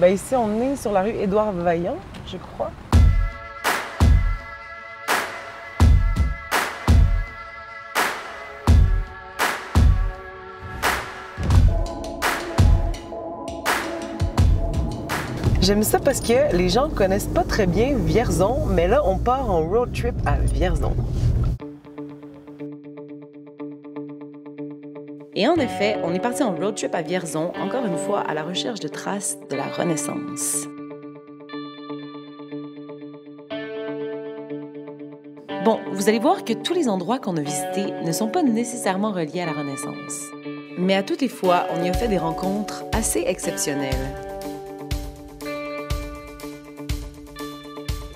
Ici, on est sur la rue Édouard Vaillant, je crois. J'aime ça parce que les gens connaissent pas très bien Vierzon, mais là, on part en road trip à Vierzon. Et en effet, on est parti en road trip à Vierzon, encore une fois à la recherche de traces de la Renaissance. Bon, vous allez voir que tous les endroits qu'on a visités ne sont pas nécessairement reliés à la Renaissance. Mais à toutes les fois, on y a fait des rencontres assez exceptionnelles.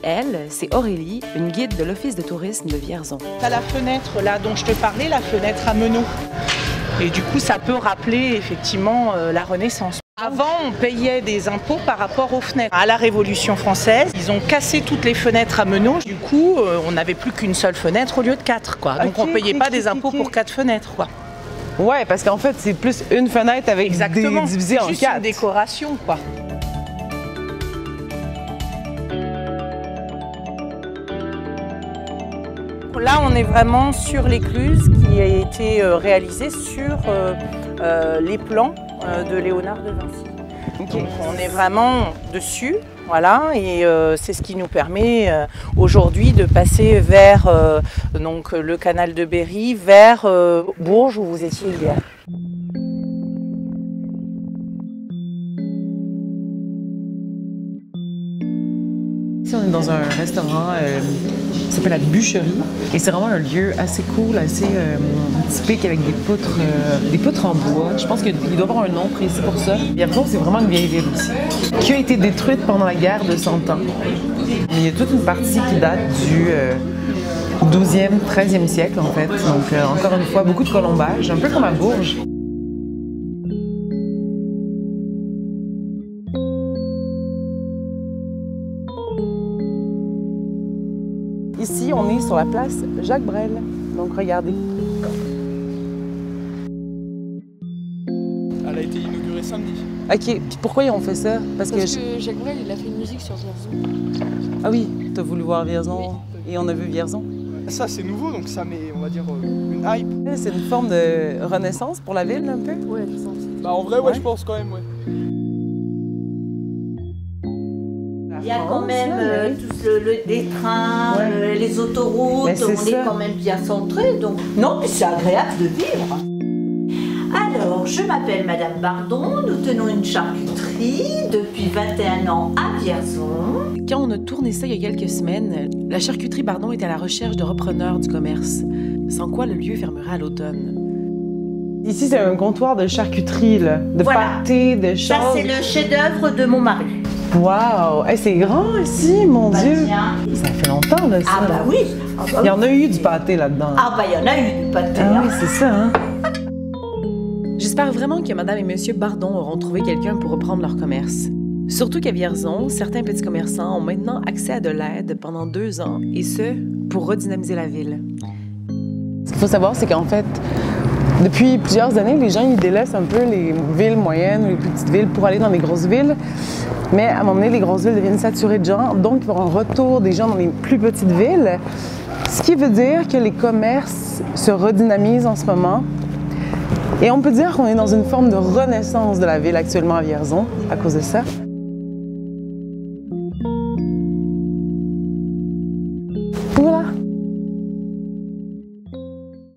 Elle, c'est Aurélie, une guide de l'Office de tourisme de Vierzon. T'as la fenêtre là dont je te parlais, la fenêtre à meneaux. Et du coup, ça peut rappeler effectivement la Renaissance. Avant, on payait des impôts par rapport aux fenêtres. À la Révolution française, ils ont cassé toutes les fenêtres à meneaux. Du coup, on n'avait plus qu'une seule fenêtre au lieu de 4, quoi. Donc on ne payait pas des impôts pour 4 fenêtres, quoi. Ouais, parce qu'en fait, c'est plus une fenêtre avec Exactement. divisée en 4. C'est juste une décoration, quoi. Là, on est vraiment sur l'écluse qui a été réalisée sur les plans de Léonard de Vinci. Okay. Donc, on est vraiment dessus, voilà, et c'est ce qui nous permet aujourd'hui de passer vers donc, le canal de Berry, vers Bourges où vous étiez hier. Ici, on est dans un restaurant qui s'appelle la Bûcherie. Et c'est vraiment un lieu assez cool, assez typique avec des poutres en bois. Je pense qu'il doit y avoir un nom précis pour ça. Vierzon, c'est vraiment une vieille ville aussi, qui a été détruite pendant la guerre de 100 ans. Mais il y a toute une partie qui date du 12e, 13e siècle en fait. Donc encore une fois, beaucoup de colombages, un peu comme à Bourges. Ici, on est sur la place Jacques Brel. Donc, regardez. Elle a été inaugurée samedi. OK. Puis pourquoi ils ont fait ça? Parce que Jacques Brel, il a fait une musique sur Vierzon. Ah oui, t'as voulu voir Vierzon. Oui. Et on a vu Vierzon. Ça, c'est nouveau, donc ça met, on va dire, une hype. C'est une forme de renaissance pour la ville, un peu? Ouais, je sens. Bah, en vrai, ouais, je pense quand même, ouais. Il y a quand même les trains, ouais. Les autoroutes, on est quand même bien centré, donc non, mais c'est agréable de vivre. Alors, je m'appelle Madame Bardon, nous tenons une charcuterie depuis 21 ans à Vierzon. Quand on a tourné ça il y a quelques semaines, la charcuterie Bardon est à la recherche de repreneurs du commerce, sans quoi le lieu fermera à l'automne. Ici, c'est un comptoir de charcuterie, là, de pâté, de choses. Ça, c'est le chef-d'œuvre de mon mari. Wow! Hey, c'est grand ici, mon Dieu! Tiens. Ça fait longtemps, là, ça. Ah bah oui! Ah bah il y en a eu du pâté là-dedans. Ah bah il y en a eu du pâté. Ah oui, c'est ça, hein? J'espère vraiment que Madame et Monsieur Bardon auront trouvé quelqu'un pour reprendre leur commerce. Surtout qu'à Vierzon, certains petits commerçants ont maintenant accès à de l'aide pendant 2 ans, et ce, pour redynamiser la ville. Ce qu'il faut savoir, c'est qu'en fait, depuis plusieurs années, les gens ils délaissent un peu les villes moyennes ou les plus petites villes pour aller dans les grosses villes. Mais à un moment donné, les grosses villes deviennent saturées de gens, donc il va y avoir un retour des gens dans les plus petites villes. Ce qui veut dire que les commerces se redynamisent en ce moment. Et on peut dire qu'on est dans une forme de renaissance de la ville actuellement à Vierzon à cause de ça. Voilà.